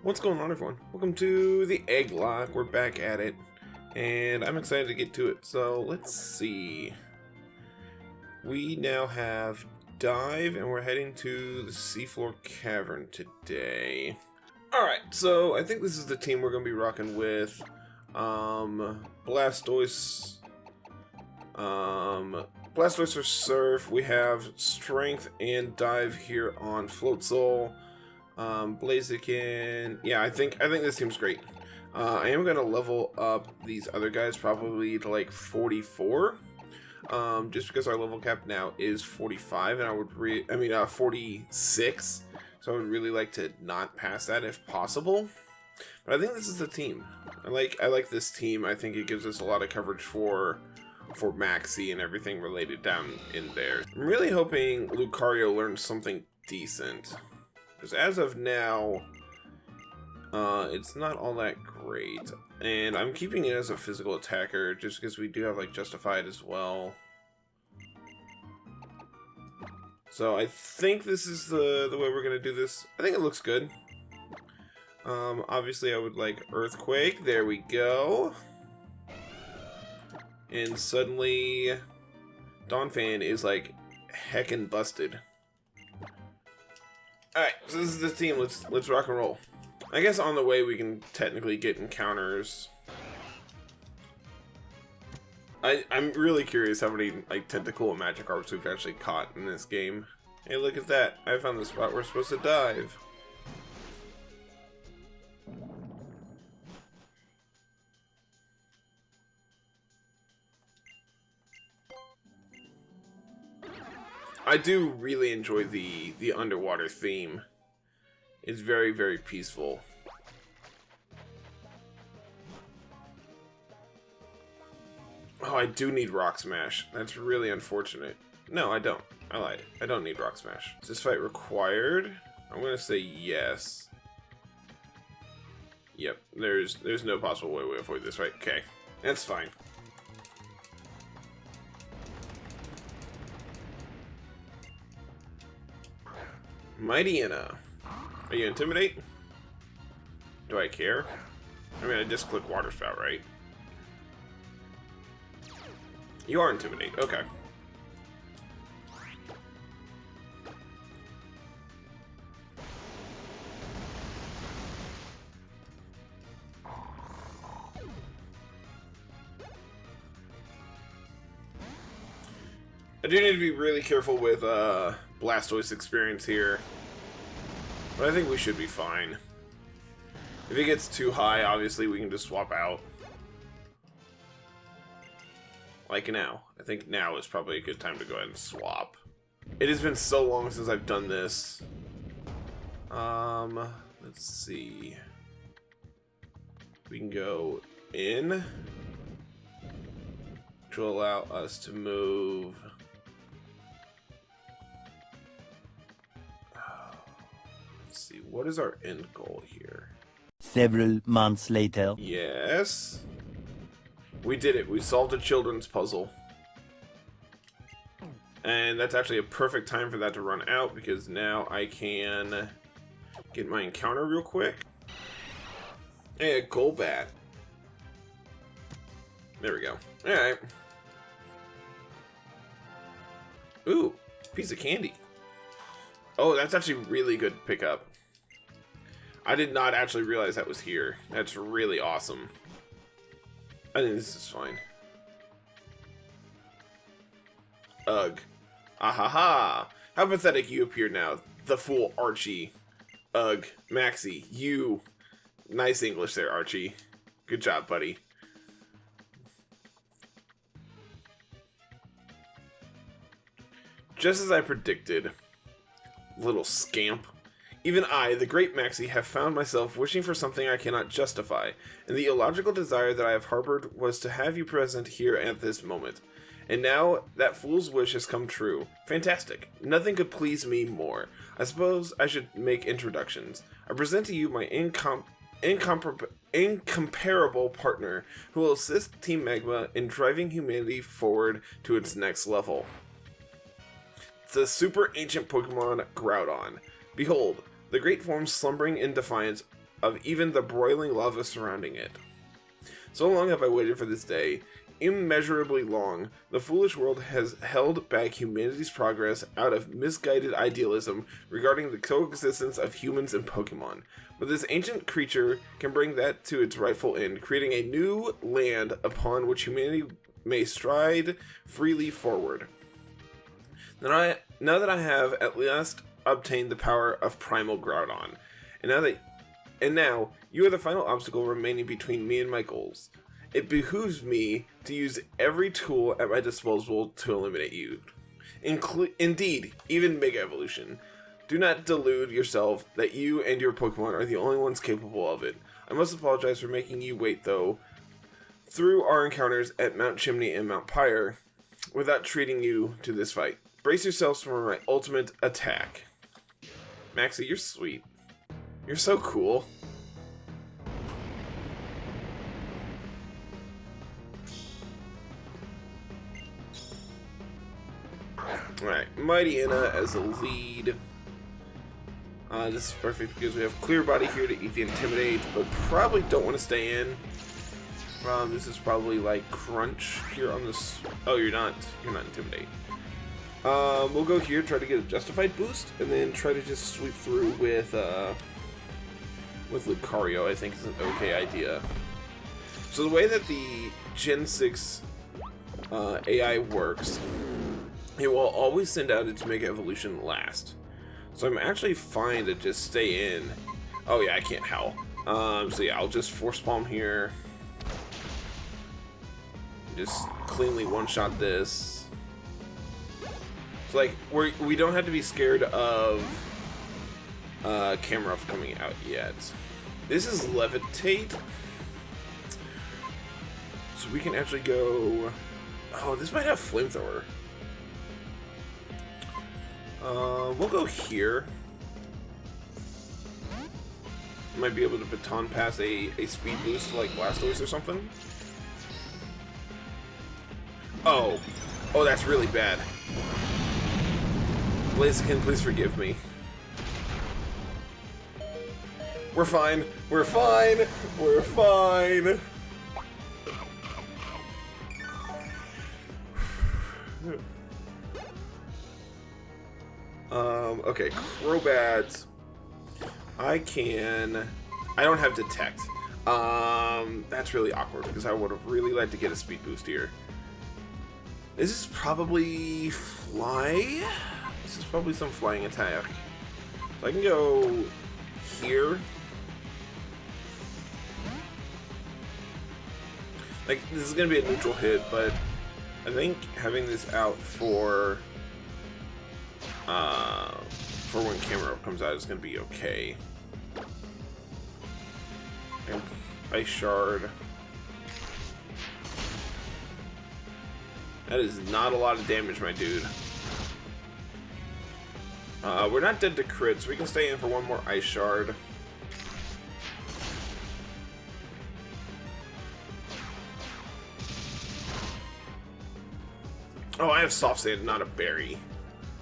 What's going on, everyone? Welcome to the Egglocke. We're back at it, and I'm excited to get to it. So let's see. We now have Dive, and we're heading to the Seafloor Cavern today. Alright, so I think this is the team we're going to be rocking with. Blastoise. Blastoise for Surf. We have Strength and Dive here on Floatzel. Blaziken. Yeah, I think this team's great. I am gonna level up these other guys probably to like 44. Just because our level cap now is 45, and I would 46. So I would really like to not pass that if possible. But I think this is the team. I like this team. I think it gives us a lot of coverage for Maxi and everything related down in there. I'm really hoping Lucario learns something decent. Because as of now, it's not all that great. And I'm keeping it as a physical attacker just because we do have like Justified as well. So I think this is the way we're going to do this. I think it looks good. Obviously I would like Earthquake. There we go. And suddenly Donphan is like heckin' busted. Alright, so this is the team. Let's rock and roll. I guess on the way we can technically get encounters. I'm really curious how many like tentacle and Magikarps we've actually caught in this game. Hey, look at that. I found the spot we're supposed to dive. I do really enjoy the underwater theme. It's very, very peaceful. Oh, I do need Rock Smash. That's really unfortunate. No, I don't. I lied. I don't need Rock Smash. Is this fight required? I'm gonna say yes. Yep, there's no possible way we avoid this fight. Okay, that's fine. Mightyena. Are you Intimidate? Do I care? I mean, I just click Water Spout, right? You are Intimidate. Okay. I do need to be really careful with Blastoise experience here, but I think we should be fine. If it gets too high, obviously we can just swap out. Like now. I think now is probably a good time to go ahead and swap. It has been so long since I've done this. Let's see. We can go in to allow us to move. Let's see, what is our end goal here? Several months later. Yes. We did it. We solved a children's puzzle. And that's actually a perfect time for that to run out, because now I can get my encounter real quick. Hey, a Golbat. There we go. Alright. Ooh, piece of candy. Oh, that's actually really good pickup. I did not actually realize that was here. That's really awesome. I think this is fine. Ugh. Ahaha! How pathetic you appear now, the fool Archie. Ugh. Maxi, you. Nice English there, Archie. Good job, buddy. Just as I predicted, little scamp. Even I, the great Maxi, have found myself wishing for something I cannot justify, and the illogical desire that I have harbored was to have you present here at this moment. And now that fool's wish has come true. Fantastic. Nothing could please me more. I suppose I should make introductions. I present to you my incomparable partner, who will assist Team Magma in driving humanity forward to its next level. The super ancient Pokemon Groudon. Behold, the great form slumbering in defiance of even the broiling lava surrounding it. So long have I waited for this day, immeasurably long. The foolish world has held back humanity's progress out of misguided idealism regarding the coexistence of humans and Pokemon. But this ancient creature can bring that to its rightful end, creating a new land upon which humanity may stride freely forward. Now that I have at last obtained the power of Primal Groudon, and now you are the final obstacle remaining between me and my goals. It behooves me to use every tool at my disposal to eliminate you. Indeed, even Mega Evolution. Do not delude yourself that you and your Pokemon are the only ones capable of it. I must apologize for making you wait, though, through our encounters at Mount Chimney and Mount Pyre, without treating you to this fight. Brace yourselves for my ultimate attack. Maxie, you're sweet. You're so cool. Alright, Mighty Anna as the lead. This is perfect because we have Clear Body here to eat the Intimidate, but probably don't want to stay in. This is probably like Crunch here on this. Oh, you're not Intimidate. We'll go here, try to get a Justified boost, and then try to just sweep through with Lucario. I think is an okay idea. So the way that the Gen 6 AI works, it will always send out its Mega Evolution last. So I'm actually fine to just stay in. Oh yeah, I can't howl. So yeah, I'll just Force Palm here. Just cleanly one-shot this. So like, we don't have to be scared of Camerupt coming out yet. This is Levitate. So we can actually go... Oh, this might have Flamethrower. We'll go here. Might be able to baton pass a speed boost to like Blastoise or something. Oh, that's really bad. Blaziken, please forgive me. We're fine. We're fine. We're fine. Okay, Crobat. I don't have Detect. That's really awkward because I would have really liked to get a speed boost here. This is probably Fly. This is probably some flying attack. So I can go here. Like, this is gonna be a neutral hit, but I think having this out for when Camerupt comes out is gonna be okay. And Ice Shard. That is not a lot of damage, my dude. We're not dead to crits, so we can stay in for one more Ice Shard. Oh, I have Soft Sand, not a Berry.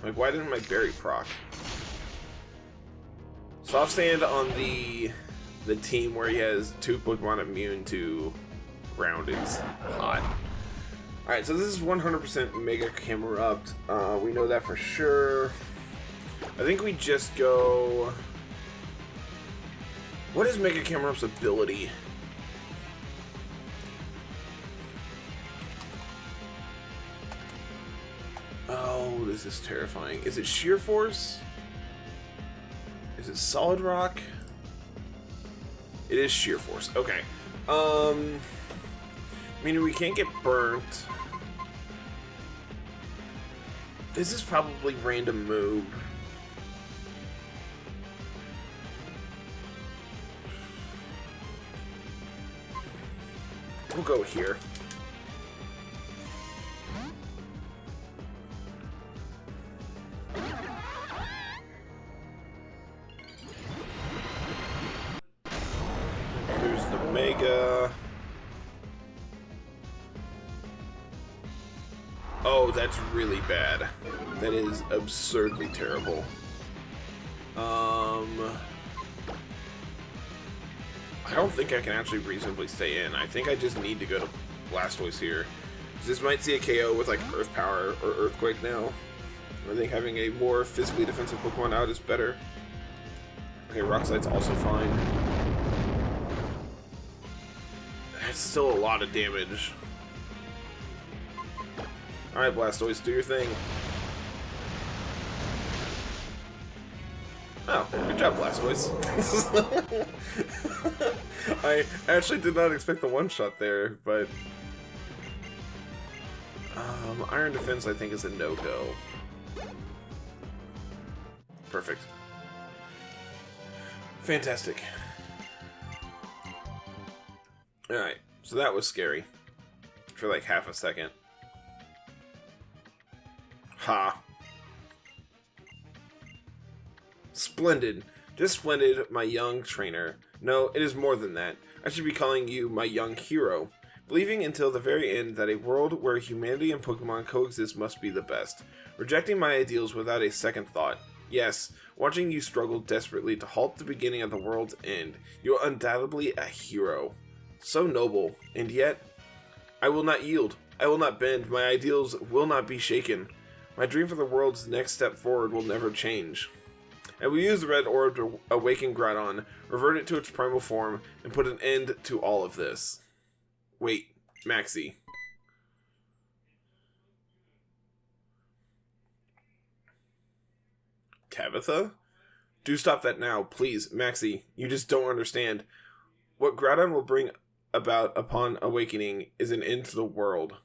Like, why didn't my Berry proc? Soft Sand on the team where he has 2 Pokemon immune to ground is hot. Alright, so this is 100% Mega Camerupt. We know that for sure. I think we just go... What is Mega Camerupt's ability? Oh, this is terrifying. Is it Sheer Force? Is it Solid Rock? It is Sheer Force. Okay. Meaning we can't get burnt. This is probably random move. We'll go here. There's the Mega. Oh, that's really bad. That is absurdly terrible. I don't think I can actually reasonably stay in. I think I just need to go to Blastoise here. This might see a KO with like Earth Power or Earthquake now. I think having a more physically defensive Pokemon out is better. Okay, Rock Slide's also fine. That's still a lot of damage. Alright, Blastoise, do your thing. Oh, good job, Blastoise. I actually did not expect the one-shot there, but... Iron Defense, I think, is a no-go. Perfect. Fantastic. Alright, so that was scary. For like half a second. Ha. Splendid. Just splendid, my young trainer. No, it is more than that. I should be calling you my young hero. Believing until the very end that a world where humanity and Pokemon coexist must be the best. Rejecting my ideals without a second thought. Yes, watching you struggle desperately to halt the beginning of the world's end. You are undoubtedly a hero. So noble, and yet, I will not yield. I will not bend. My ideals will not be shaken. My dream for the world's next step forward will never change. I will use the red orb to awaken Groudon, revert it to its primal form, and put an end to all of this. Wait, Maxie. Tabitha? Do stop that now, please, Maxie. You just don't understand. What Groudon will bring about upon awakening is an end to the world.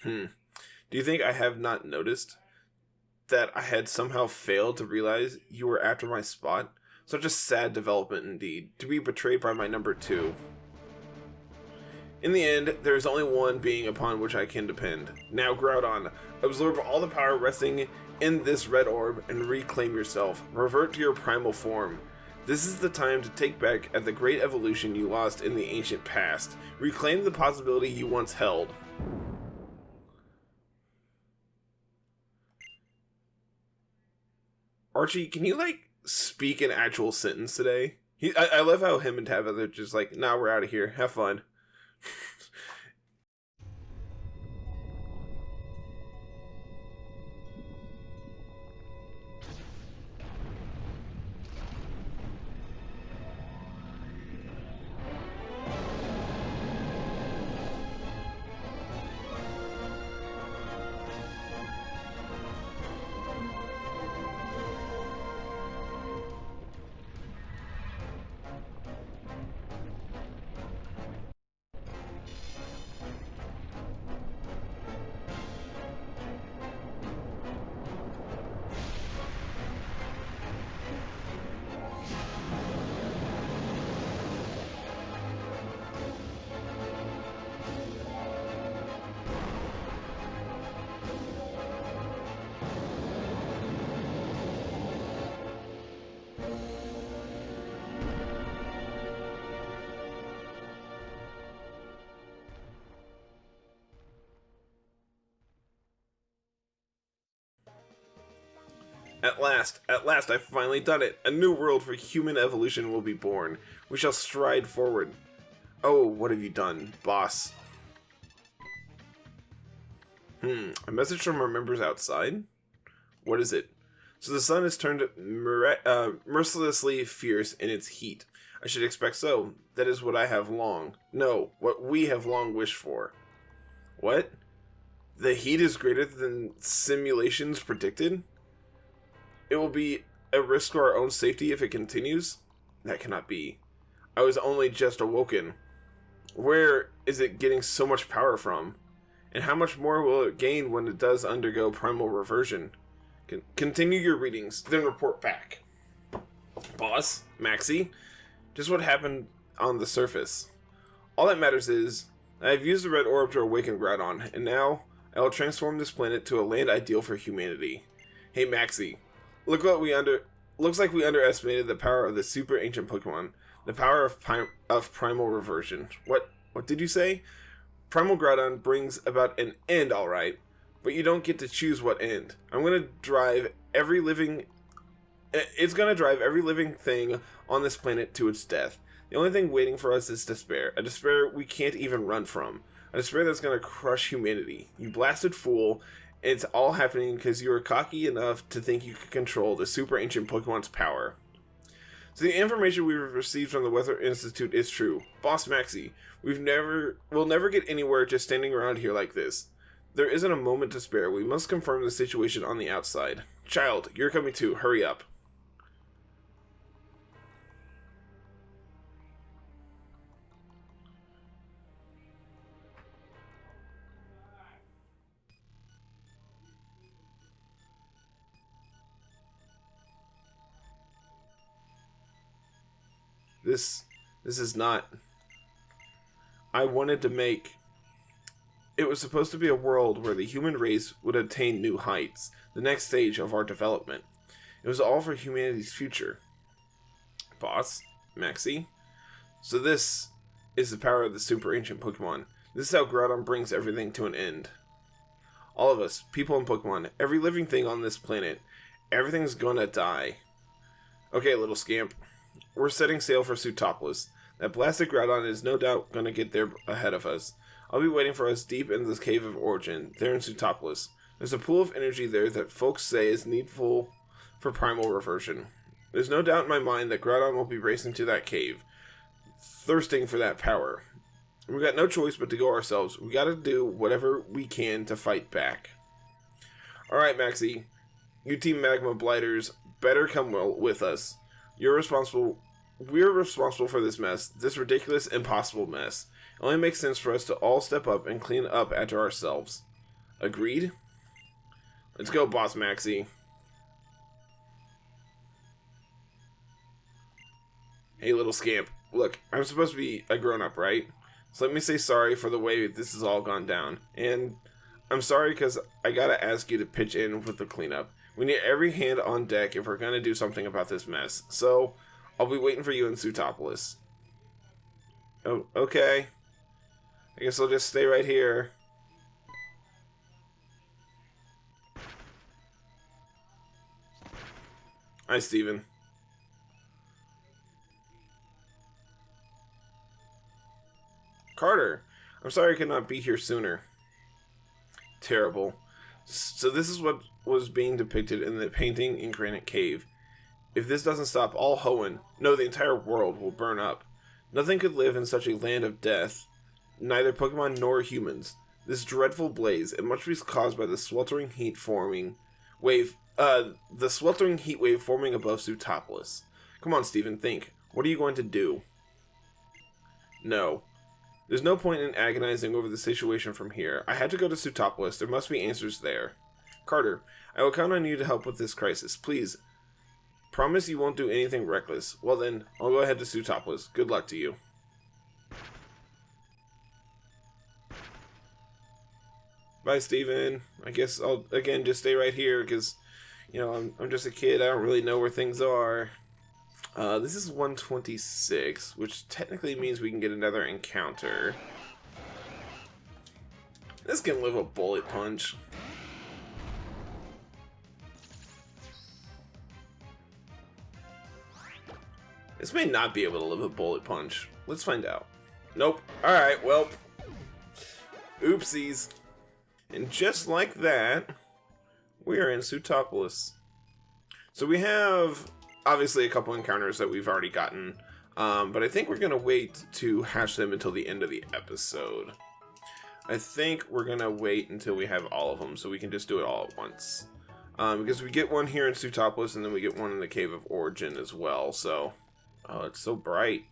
Do you think I have not noticed that I had somehow failed to realize you were after my spot? Such a sad development indeed, to be betrayed by my number 2. In the end, there is only one being upon which I can depend. Now, Groudon, absorb all the power resting in this red orb and reclaim yourself. Revert to your primal form. This is the time to take back at the great evolution you lost in the ancient past. Reclaim the possibility you once held. Archie, can you, like, speak an actual sentence today? I love how him and Tabitha are just like, nah, we're out of here. Have fun. At last, I've finally done it! A new world for human evolution will be born. We shall stride forward. Oh, what have you done, boss? A message from our members outside? What is it? So the sun has turned mercilessly fierce in its heat. I should expect so. That is what I have long. No, what we have long wished for. What? The heat is greater than simulations predicted? It will be a risk to our own safety if it continues? That cannot be. I was only just awoken. Where is it getting so much power from? And how much more will it gain when it does undergo primal reversion? Continue your readings, then report back. Boss, Maxie, just what happened on the surface. All that matters is, I have used the red orb to awaken Groudon, and now I will transform this planet to a land ideal for humanity. Hey Maxie, looks like we underestimated the power of the super ancient Pokemon. The power of primal reversion. What did you say? Primal Groudon brings about an end, alright. But you don't get to choose what end. It's gonna drive every living thing on this planet to its death. The only thing waiting for us is despair. A despair we can't even run from. A despair that's going to crush humanity. You blasted fool. It's all happening because you were cocky enough to think you could control the super ancient Pokemon's power. So the information we've received from the Weather Institute is true. Boss Maxie, we'll never get anywhere just standing around here like this. There isn't a moment to spare. We must confirm the situation on the outside. Child, you're coming too. Hurry up. This is not... I wanted to make... It was supposed to be a world where the human race would attain new heights, the next stage of our development. It was all for humanity's future. Boss? Maxie? So this is the power of the super ancient Pokemon. This is how Groudon brings everything to an end. All of us, people and Pokemon, every living thing on this planet, everything's gonna die. Okay, little scamp. We're setting sail for Sootopolis. That blasted Groudon is no doubt gonna get there ahead of us. I'll be waiting for us deep in this Cave of Origin, there in Sootopolis. There's a pool of energy there that folks say is needful for primal reversion. There's no doubt in my mind that Groudon will be racing to that cave, thirsting for that power. We got no choice but to go ourselves. We gotta do whatever we can to fight back. Alright, Maxie. You Team Magma Blighters better come with us. We're responsible for this mess, this ridiculous, impossible mess. It only makes sense for us to all step up and clean up after ourselves. Agreed? Let's go, Boss Maxie. Hey, little scamp. Look, I'm supposed to be a grown-up, right? So let me say sorry for the way this has all gone down. And I'm sorry because I gotta ask you to pitch in with the cleanup. We need every hand on deck if we're gonna do something about this mess. So, I'll be waiting for you in Sootopolis. Oh, okay. I guess I'll just stay right here. Hi, Steven. Carter, I'm sorry I could not be here sooner. Terrible. So this is what was being depicted in the painting in Granite Cave. If this doesn't stop, all Hoenn, no, the entire world, will burn up. Nothing could live in such a land of death, neither Pokemon nor humans. This dreadful blaze, it must be caused by the sweltering heat wave above Sootopolis. Come on, Steven, think. What are you going to do? No. There's no point in agonizing over the situation from here. I had to go to Sootopolis. There must be answers there. Carter, I will count on you to help with this crisis. Please, promise you won't do anything reckless. Well then, I'll go ahead to Sootopolis. Good luck to you. Bye, Steven. I guess I'll, again, just stay right here because, you know, I'm just a kid. I don't really know where things are. This is 126, which technically means we can get another encounter. This can live a bullet punch. This may not be able to live a bullet punch. Let's find out. Nope. Alright, well. Oopsies. And just like that, we are in Sootopolis. So we have, obviously, a couple encounters that we've already gotten. But I think we're going to wait to hash them until the end of the episode. I think we're going to wait until we have all of them so we can just do it all at once. Because we get one here in Sootopolis and then we get one in the Cave of Origin as well. So, oh, it's so bright.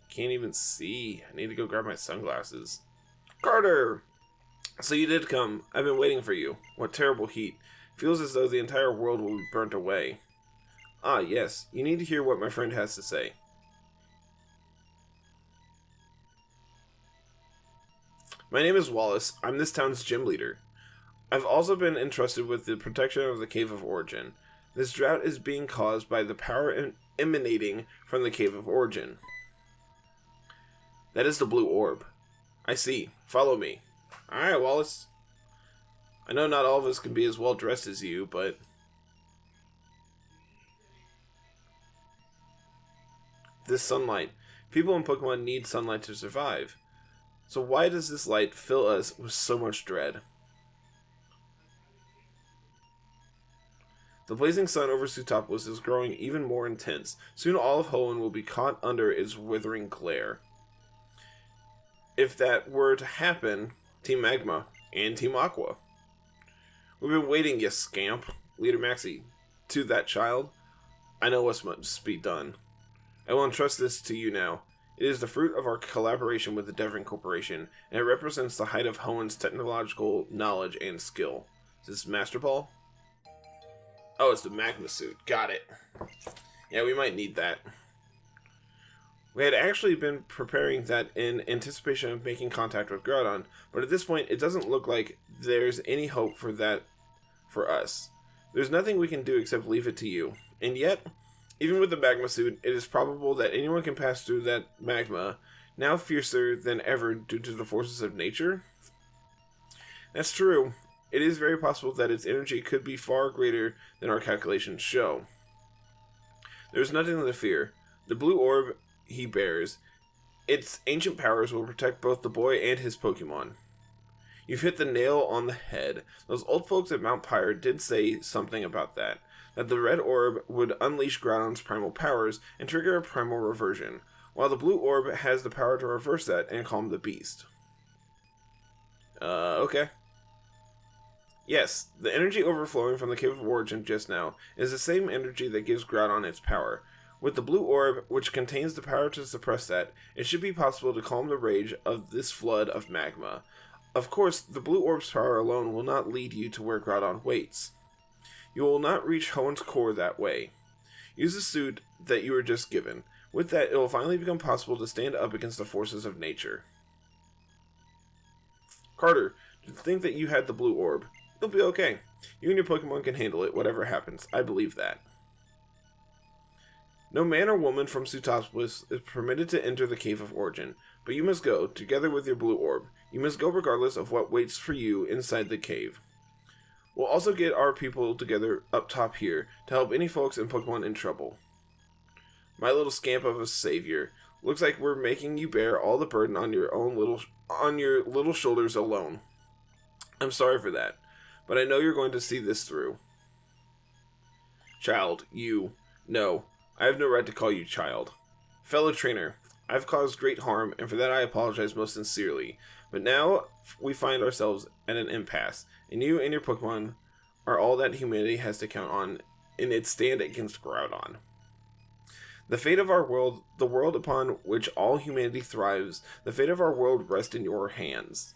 Can't even see. I need to go grab my sunglasses. Carter! So you did come. I've been waiting for you. What terrible heat. Feels as though the entire world will be burnt away. Ah, yes. You need to hear what my friend has to say. My name is Wallace. I'm this town's gym leader. I've also been entrusted with the protection of the Cave of Origin. This drought is being caused by the power emanating from the Cave of Origin. That is the blue orb. I see. Follow me. Alright, Wallace. I know not all of us can be as well dressed as you, but... This sunlight People and Pokemon need sunlight to survive. So why does this light fill us with so much dread? The blazing sun over Sootopolis is growing even more intense. Soon all of Hoenn will be caught under its withering glare. If that were to happen, Team Magma and Team Aqua. We've been waiting, you scamp. Leader Maxie, to that child, I know what must be done. I will entrust this to you now. It is the fruit of our collaboration with the Devon Corporation, and it represents the height of Hoenn's technological knowledge and skill. Is this Master Ball? Oh, it's the Magma suit. Got it. Yeah, we might need that. We had actually been preparing that in anticipation of making contact with Groudon, but at this point, it doesn't look like there's any hope for that for us. There's nothing we can do except leave it to you. And yet, even with the Magma suit, it is probable that anyone can pass through that magma, now fiercer than ever due to the forces of nature. That's true. It is very possible that its energy could be far greater than our calculations show. There's nothing to fear. The blue orb he bears, its ancient powers will protect both the boy and his Pokemon. You've hit the nail on the head. Those old folks at Mount Pyre did say something about that the red orb would unleash Groudon's primal powers and trigger a primal reversion, while the blue orb has the power to reverse that and calm the beast. Okay. Yes, the energy overflowing from the Cave of Origin just now is the same energy that gives Groudon its power. With the blue orb, which contains the power to suppress that, it should be possible to calm the rage of this flood of magma. Of course, the blue orb's power alone will not lead you to where Groudon waits. You will not reach Hoenn's core that way. Use the suit that you were just given. With that, it will finally become possible to stand up against the forces of nature. Carter, to think that you had the blue orb. You'll be okay. You and your Pokemon can handle it, whatever happens. I believe that. No man or woman from Sootopolis is permitted to enter the Cave of Origin, but you must go, together with your blue orb. You must go regardless of what waits for you inside the cave. We'll also get our people together up top here to help any folks and Pokemon in trouble. My little scamp of a savior. Looks like we're making you bear all the burden on your little shoulders alone. I'm sorry for that, but I know you're going to see this through. Child, you. No, I have no right to call you child. Fellow trainer, I've caused great harm, and for that I apologize most sincerely. But now we find ourselves at an impasse, and you and your Pokemon are all that humanity has to count on in its stand against Groudon. The fate of our world, the world upon which all humanity thrives, the fate of our world rests in your hands.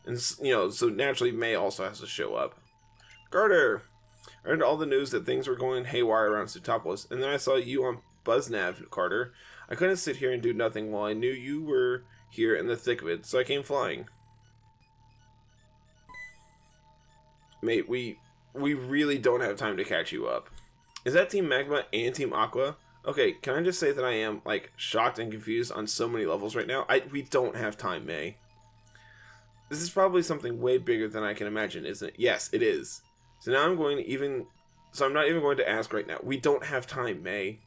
And, so naturally May also has to show up. Carter! I heard all the news that things were going haywire around Sootopolis, and then I saw you on BuzzNav, Carter. I couldn't sit here and do nothing while I knew you were here in the thick of it, so I came flying. Mate, we really don't have time to catch you up. Is that Team Magma and Team Aqua? Okay, can I just say that I am, shocked and confused on so many levels right now? We don't have time, May. This is probably something way bigger than I can imagine, isn't it? Yes, it is. So now I'm not even going to ask right now. We don't have time, May.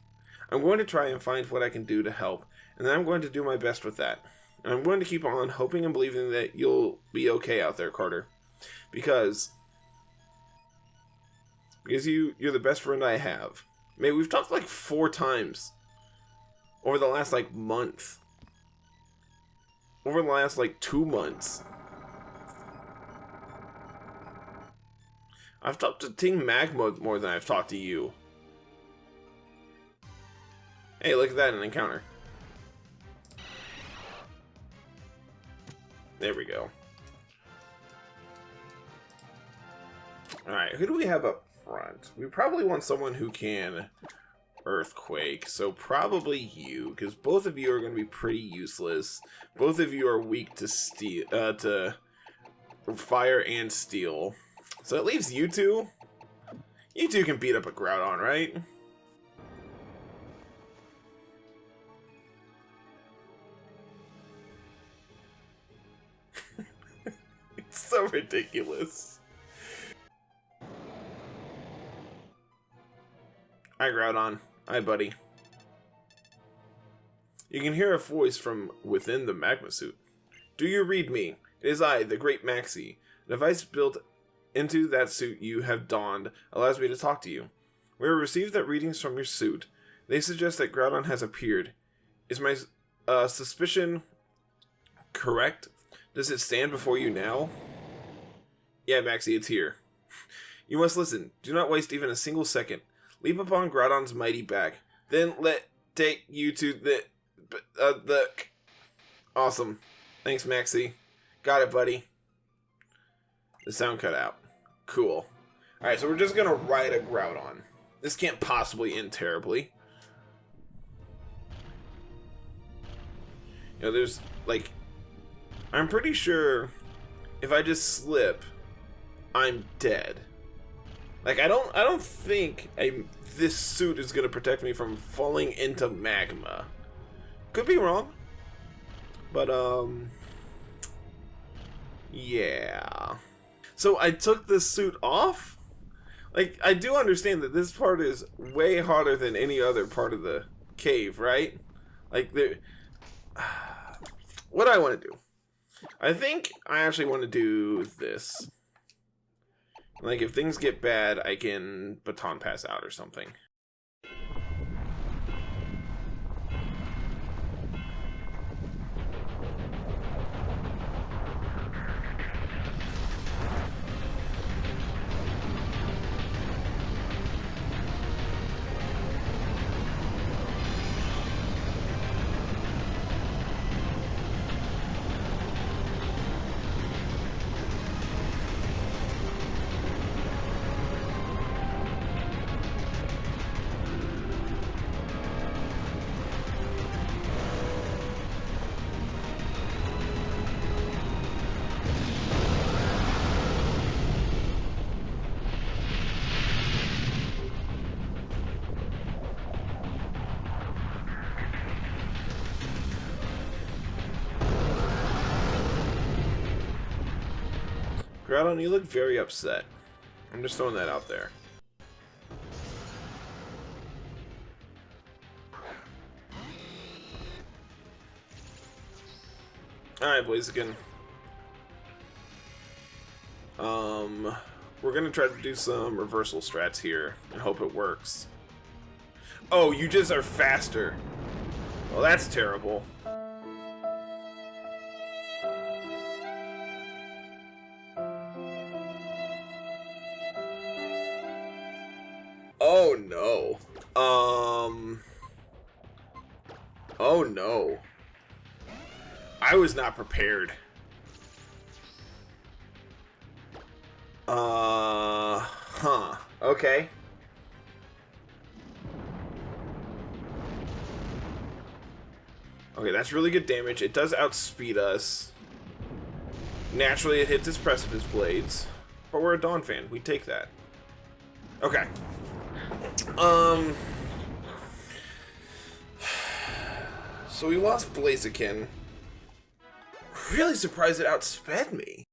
I'm going to try and find what I can do to help, and then I'm going to do my best with that. And I'm going to keep on hoping and believing that you'll be okay out there, Carter. Because you're the best friend I have. May, we've talked 4 times over the last month. Over the last 2 months. I've talked to Team Magma more than I've talked to you. Hey, look at that, an encounter. There we go. Alright, who do we have up front? We probably want someone who can Earthquake, so probably you, because both of you are going to be pretty useless. Both of you are weak to steel, to fire and steel. So it leaves you two. You two can beat up a Groudon, right? It's so ridiculous. Hi, Groudon. Hi, buddy. You can hear a voice from within the magma suit. Do you read me? It is I, the great Maxi. The device built into that suit you have donned allows me to talk to you. We have received that readings from your suit. They suggest that Groudon has appeared. Is my suspicion correct? Does it stand before you now? Yeah, Maxi, it's here. You must listen. Do not waste even a single second. Leap upon Groudon's mighty back. Then take you to the... Awesome. Thanks, Maxi. Got it, buddy. The sound cut out. Cool. Alright, so we're just gonna ride a Groudon. This can't possibly end terribly. You know, there's, like... I'm pretty sure if I just slip, I'm dead. Like, I don't think this suit is gonna protect me from falling into magma. Could be wrong. But, yeah. So I took this suit off? Like, I do understand that this part is way harder than any other part of the cave, right? Like, what do I want to do? I think I actually want to do this. Like, if things get bad, I can baton pass out or something. Groudon, you look very upset. I'm just throwing that out there. Alright, Blaziken. We're gonna try to do some reversal strats here and hope it works. Oh, you just are faster. Well, that's terrible. Oh no. Oh no. I was not prepared. Huh. Okay. Okay, that's really good damage. It does outspeed us. Naturally, it hits its precipice blades. But we're a Dawn fan. We take that. Okay. So we lost Blaziken. Really surprised it outsped me.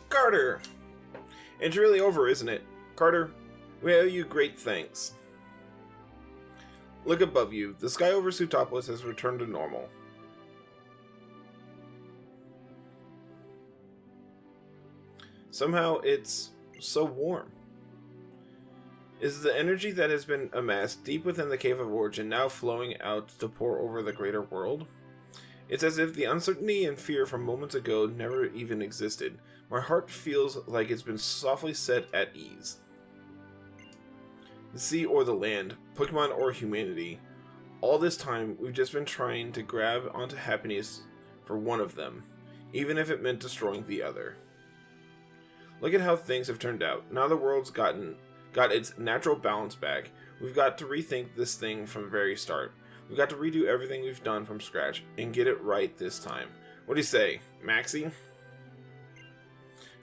Carter! It's really over, isn't it? Carter, we owe you great thanks. Look above you. The sky over Sootopolis has returned to normal. Somehow it's so warm. Is the energy that has been amassed deep within the Cave of Origin now flowing out to pour over the greater world? It's as if the uncertainty and fear from moments ago never even existed. My heart feels like it's been softly set at ease. The sea or the land, Pokemon or humanity, all this time we've just been trying to grab onto happiness for one of them. even if it meant destroying the other. Look at how things have turned out. Now the world's got its natural balance back. We've got to rethink this thing from the very start. We've got to redo everything we've done from scratch and get it right this time. What do you say, Maxie?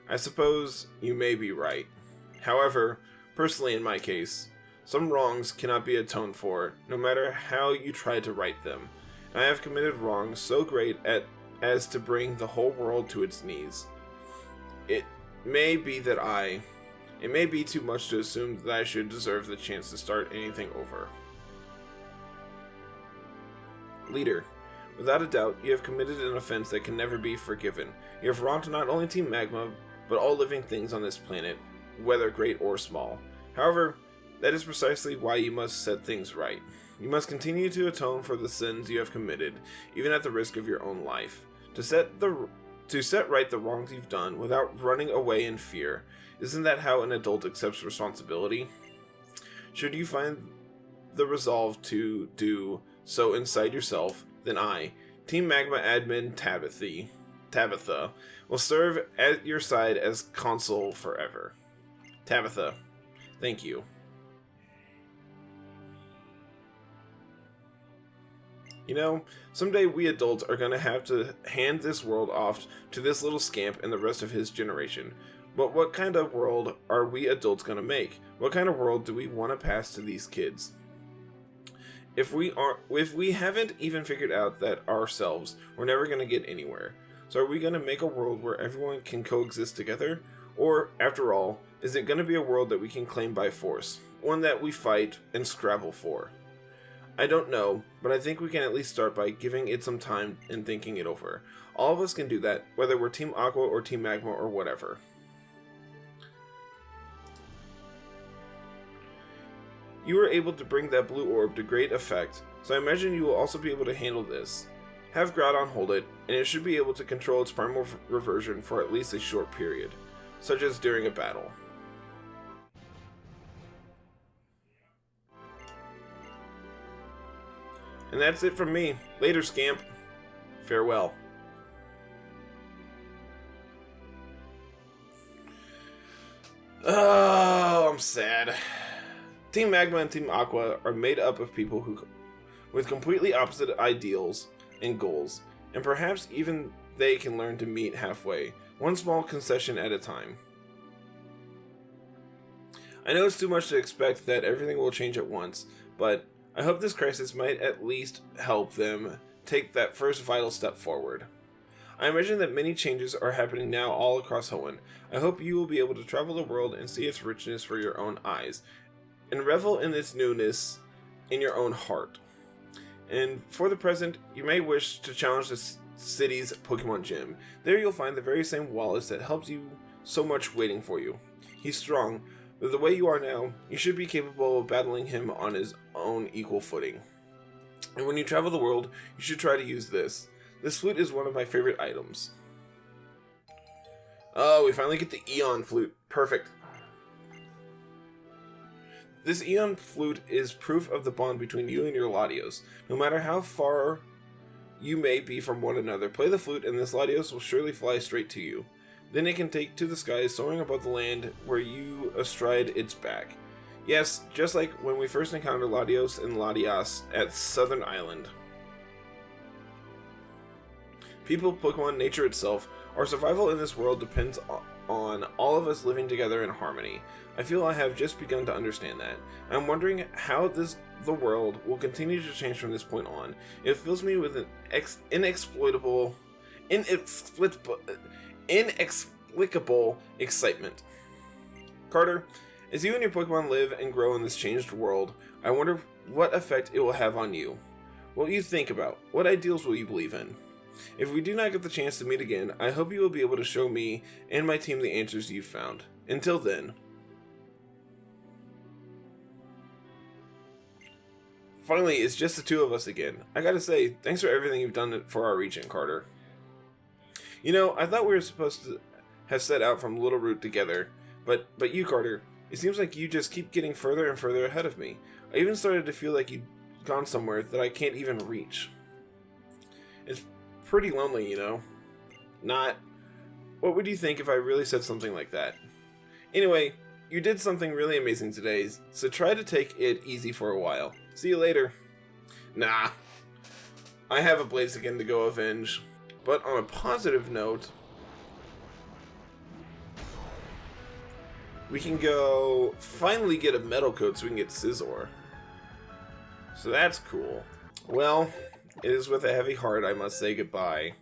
I suppose you may be right. However, personally in my case, some wrongs cannot be atoned for, no matter how you try to right them. And I have committed wrongs so great as to bring the whole world to its knees. It may be too much to assume that I should deserve the chance to start anything over. Leader, without a doubt, you have committed an offense that can never be forgiven. You have wronged not only Team Magma, but all living things on this planet, whether great or small. However, that is precisely why you must set things right. You must continue to atone for the sins you have committed, even at the risk of your own life. To set right the wrongs you've done without running away in fear. Isn't that how an adult accepts responsibility? Should you find the resolve to do so inside yourself, then I, Team Magma admin Tabitha, will serve at your side as console forever. Tabitha, thank you. You know, someday we adults are going to have to hand this world off to this little scamp and the rest of his generation. But what kind of world are we adults going to make? What kind of world do we want to pass to these kids? If we haven't even figured out that ourselves, we're never going to get anywhere. So are we going to make a world where everyone can coexist together? Or, after all, is it going to be a world that we can claim by force? One that we fight and scrabble for? I don't know, but I think we can at least start by giving it some time and thinking it over. All of us can do that, whether we're Team Aqua or Team Magma or whatever. You were able to bring that blue orb to great effect, so I imagine you will also be able to handle this. Have Groudon hold it, and it should be able to control its primal reversion for at least a short period, such as during a battle. And that's it from me. Later, scamp. Farewell. Oh, I'm sad. Team Magma and Team Aqua are made up of people with completely opposite ideals and goals, and perhaps even they can learn to meet halfway, one small concession at a time. I know it's too much to expect that everything will change at once, but I hope this crisis might at least help them take that first vital step forward. I imagine that many changes are happening now all across Hoenn. I hope you will be able to travel the world and see its richness for your own eyes, and revel in its newness in your own heart. And for the present, you may wish to challenge the city's Pokémon gym. There you'll find the very same Wallace that helped you so much waiting for you. He's strong, but the way you are now, you should be capable of battling him on his own equal footing. And when you travel the world, you should try to use this. This flute is one of my favorite items. Oh, we finally get the Eon flute. Perfect. This Eon flute is proof of the bond between you and your Latios. No matter how far you may be from one another, play the flute and this Latios will surely fly straight to you. Then it can take to the skies, soaring above the land where you astride its back. Yes, just like when we first encountered Latios and Latias at Southern Island. People, Pokemon, nature itself, our survival in this world depends on all of us living together in harmony. I feel I have just begun to understand that. I'm wondering how the world will continue to change from this point on. It fills me with an inexplicable excitement. Carter, as you and your Pokemon live and grow in this changed world, I wonder what effect it will have on you. What will you think about? What ideals will you believe in? If we do not get the chance to meet again, I hope you will be able to show me and my team the answers you've found. Until then. Finally, it's just the two of us again. I gotta say, thanks for everything you've done for our region, Carter. You know, I thought we were supposed to have set out from Littleroot together, but you, Carter, it seems like you just keep getting further and further ahead of me. I even started to feel like you'd gone somewhere that I can't even reach. It's pretty lonely, you know. Not, what would you think if I really said something like that? Anyway, you did something really amazing today, so try to take it easy for a while. See you later. Nah. I have a Blaziken to go avenge. But on a positive note, we can go finally get a metal coat so we can get Scizor. So that's cool. Well, it is with a heavy heart I must say goodbye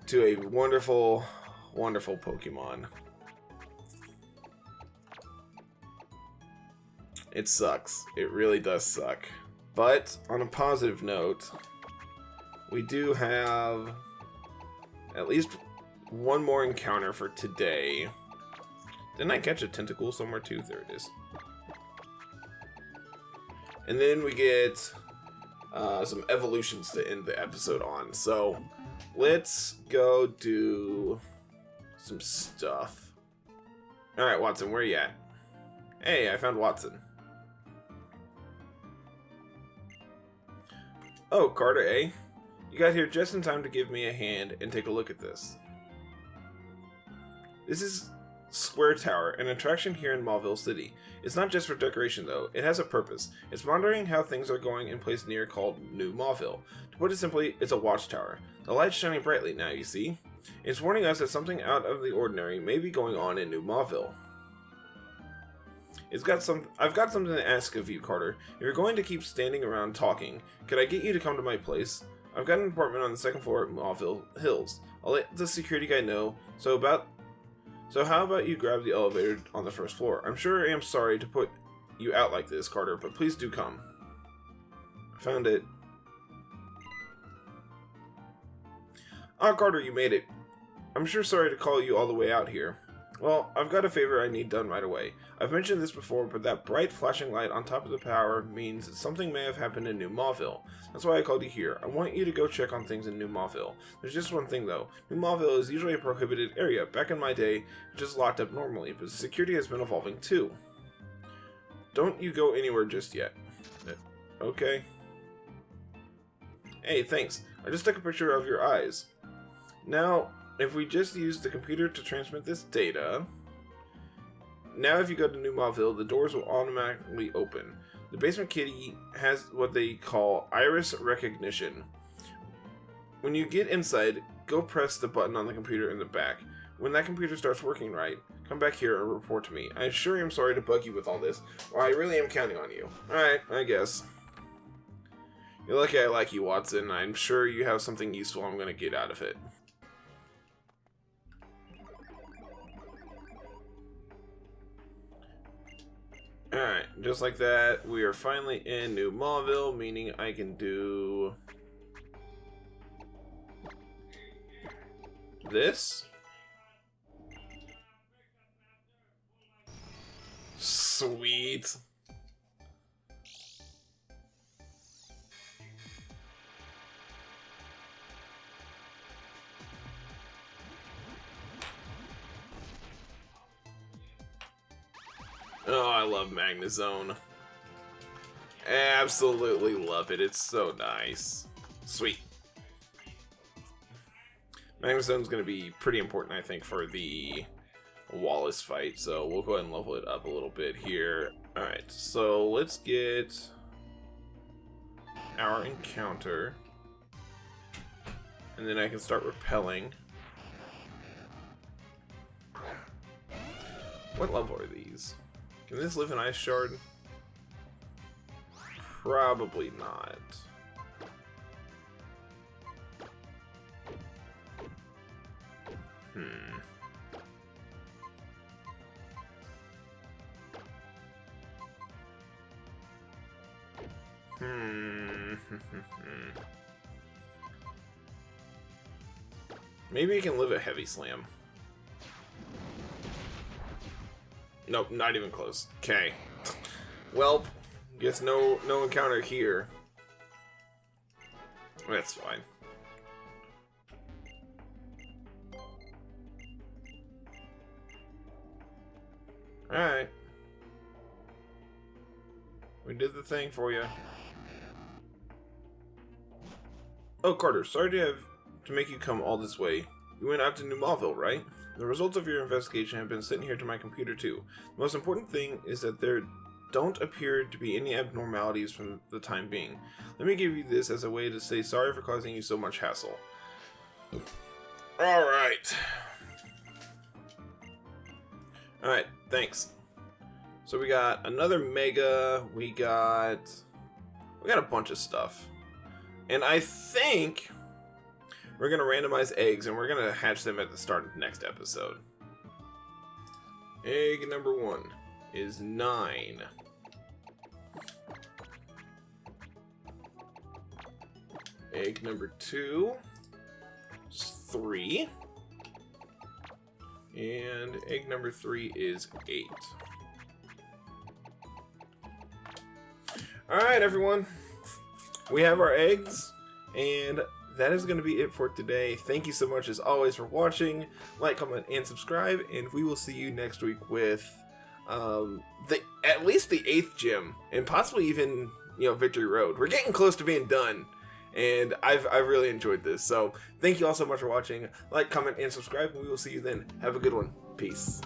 to a wonderful, wonderful Pokemon. It sucks. It really does suck. But on a positive note, we do have at least one more encounter for today. Didn't I catch a tentacle somewhere too? There it is. And then we get some evolutions to end the episode on. So let's go do some stuff. Alright, Watson, where you at? Hey, I found Watson. Oh, Carter, eh? You got here just in time to give me a hand and take a look at this. This is Square Tower, an attraction here in Mauville City. It's not just for decoration though, it has a purpose. It's monitoring how things are going in place near called New Mauville. To put it simply, it's a watchtower. The light's shining brightly now, you see? It's warning us that something out of the ordinary may be going on in New Mauville. I've got something to ask of you, Carter. If you're going to keep standing around talking, could I get you to come to my place? I've got an apartment on the second floor at Mauville Hills. I'll let the security guy know. So how about you grab the elevator on the first floor? I'm sure I am sorry to put you out like this, Carter, but please do come. I found it. Ah, Carter, you made it. I'm sure sorry to call you all the way out here. Well, I've got a favor I need done right away. I've mentioned this before, but that bright flashing light on top of the tower means that something may have happened in New Mauville. That's why I called you here. I want you to go check on things in New Mauville. There's just one thing though. New Mauville is usually a prohibited area. Back in my day, it just locked up normally, but security has been evolving too. Don't you go anywhere just yet. Okay. Hey, thanks. I just took a picture of your eyes. Now, if we just use the computer to transmit this data, now if you go to New Mauville, the doors will automatically open. The basement kitty has what they call iris recognition. When you get inside, go press the button on the computer in the back. When that computer starts working right, come back here and report to me. I sure am sorry to bug you with all this, or I really am counting on you. Alright, I guess. You're lucky I like you, Watson. I'm sure you have something useful I'm going to get out of it. Alright, just like that, we are finally in New Mauville, meaning I can do this. Sweet. Oh, I love Magnezone. Absolutely love it. It's so nice. Sweet. Magnezone's going to be pretty important, I think, for the Wallace fight. So we'll go ahead and level it up a little bit here. Alright, so let's get our encounter. And then I can start repelling. What level are these? Can this live in Ice Shard? Probably not. Maybe he can live a Heavy Slam. Nope, not even close. Okay. Well, guess no encounter here. That's fine. Alright. We did the thing for you. Oh, Carter, sorry to to make you come all this way? You went out to New Mauville, right? The results of your investigation have been sent here to my computer too. The most important thing is that there don't appear to be any abnormalities from the time being. Let me give you this as a way to say sorry for causing you so much hassle. Alright. Alright, thanks. So we got another Mega, we got a bunch of stuff. And I think we're going to randomize eggs and we're going to hatch them at the start of the next episode. Egg number 1 is 9. Egg number 2 is 3. And egg number 3 is 8. Alright, everyone. We have our eggs, and that is going to be it for today. Thank you so much, as always, for watching. Like, comment, and subscribe, and we will see you next week with at least the 8th gym, and possibly even, Victory Road. We're getting close to being done, and I've really enjoyed this. So, thank you all so much for watching. Like, comment, and subscribe, and we will see you then. Have a good one. Peace.